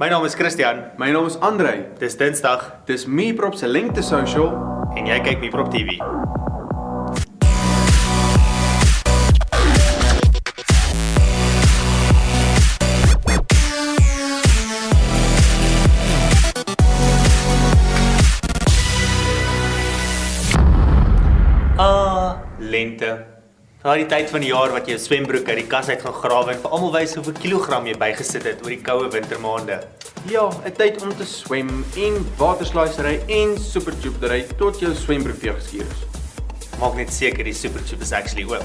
My naam is Christian, My naam is Andrei. dis Dinsdag Dis Meeprop se Lengte Social. en jy kyk Meeprop TV. Lente. Die tyd van die jaar wat jy jou swembroek uit die kas uit gaan grawe en vir almal wys hoeveel kilogram jy bygesit het oor die koue wintermaande. Ja, 'n tyd om te swem en waterslaaiery en supertubery tot jou swembroek weer geskuur is. Maak net seker die supertube is actually oop.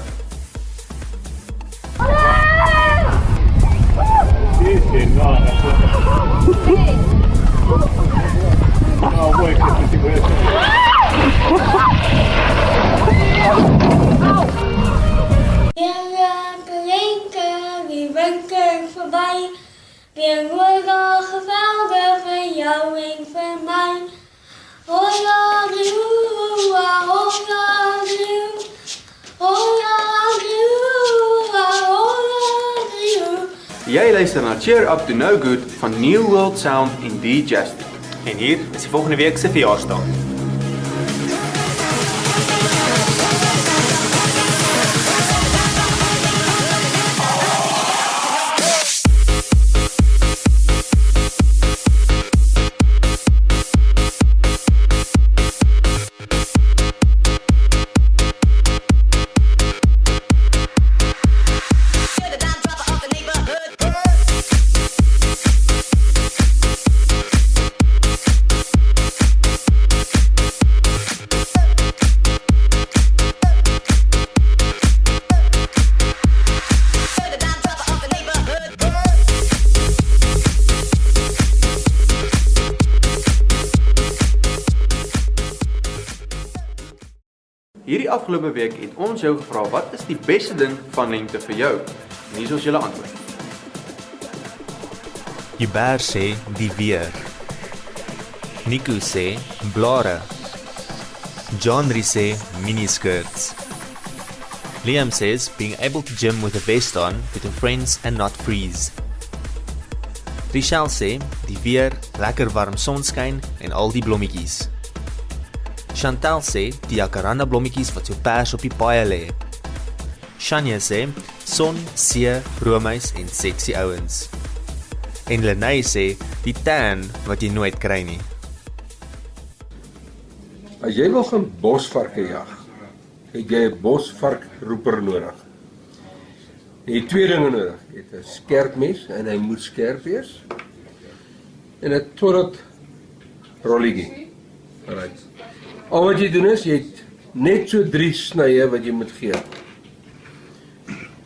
Die winter voorbij, weer worden geweldig voor jou en voor mij. Hola, hola, hola, Jy luister na Cheer Up to No Good van New World Sound en D-Justin. En hier is die volgende week se verjaarsdag. Hierdie afgelope week het ons jou gevra wat is die beste ding van lente vir jou? En hier is ons julle antwoord. Hubert sê die weer. Nico sê blare. Johnry sê miniskirts. Liam says being able to gym with a vest on with your friends and not freeze. Richelle sê die weer, lekker warm sonskyn en al die blommetjies. Chantal sê die jacaranda blommetjies wat so pers op die paaie lê. Shania sê son, see, roomys en sexy ouens. En Lenay sê die tan wat jy nooit kry nie. As jy wil gaan bosvarke jag, het jy 'n bosvarkroeper nodig. Jy het twee dinge nodig. Jy het 'n skerp mes en hy moet skerp wees. En 'n totdat rolletjie. Alright. Al wat jy doen is jy het net so 3 snye wat jy moet gee.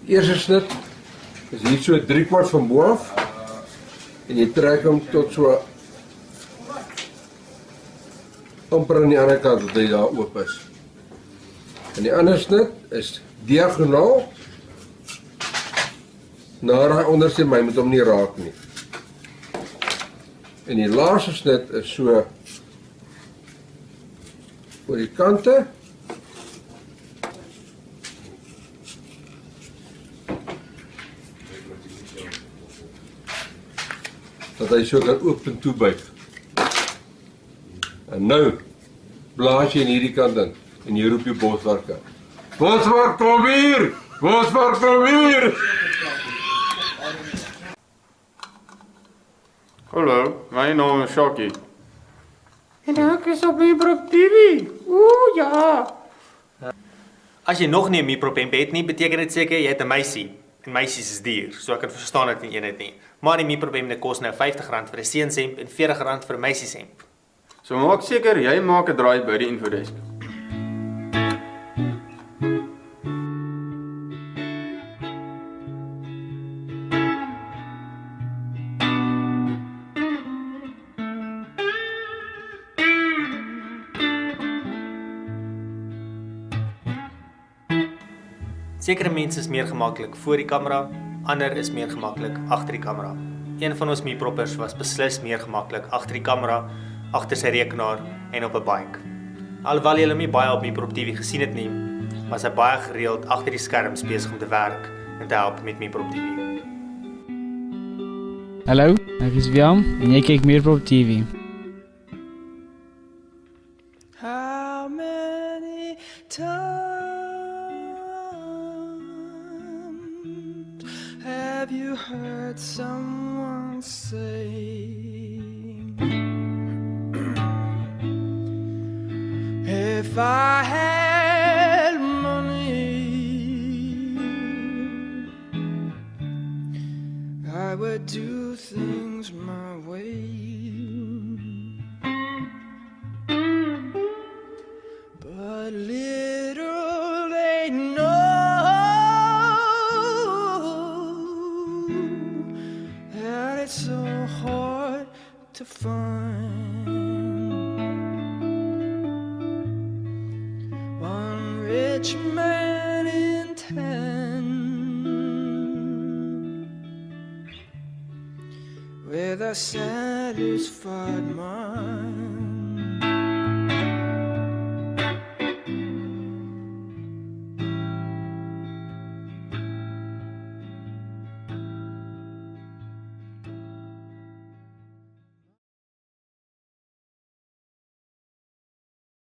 Eerste snit is hier so 3/4 van bo af en jy trek hom tot so amper aan die ander kant dat hy daar oop is. En die ander snit is diagonaal na daai onderste, maar jy moet hom nie raak nie. En die laaste snit is so oor die kante. Dat hy so kan oop en toe buig. En nou blaas jy in hierdie kant in en jy roep jou bosvarke. Bosvark kom hier! Bosvark kom hier! Hallo, my naam is Shaki. En ek is op Meeprop TV. Ooh ja. As jy nog nie 'n Meeprop hemp het nie, beteken dit seker jy het 'n meisie. En meisies is duur, so ek kan verstaan dit nie eenheid nie. Maar die Meeprop hemp kos nou R50 vir 'n seunshemp en R40 vir 'n meisieshemp. So maak seker jy maak 'n draai by die infodesk. Sekere mense is meer gemaklik voor die kamera, ander is meer gemaklik agter die kamera. Een van ons Meeproppers was beslis meer gemaklik agter die kamera, agter sy rekenaar en op 'n bike. Alhoewel jy hom nie baie op Meeprop TV gesien het nie, was hy baie gereeld agter die skerms besig om te werk en te help met Meeprop TV. Hallo, ek is Wiam en jy kyk Meerprop TV. How many times have you heard someone say, if I had money, I would do things my way. But little they know that it's so hard to find one rich man in 10 with a satisfied mind.